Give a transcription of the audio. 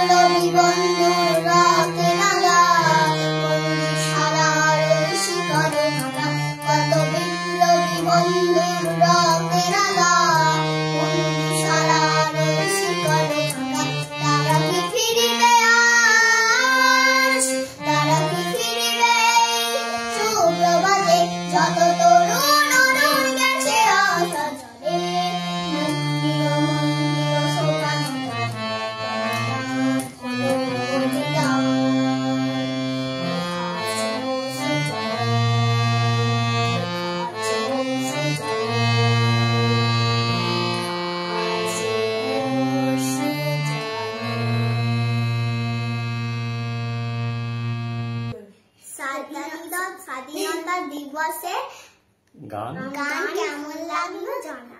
বিপ্লবী বন্ধুরা কেনারা বন্দিশালার শিকারে ধরা, কত বিপ্লবী বন্ধুরা কেনারা বন্দিশালার শিকারে ধরা। তারা কি ফিরিবে আজ, তারা কি ফিরিবে সুপ্রভাতে, যত তরুণ অরুণ গেছে আশা জলে। স্বাধীনতা দিবসে গান কেমন লাগলো জানা।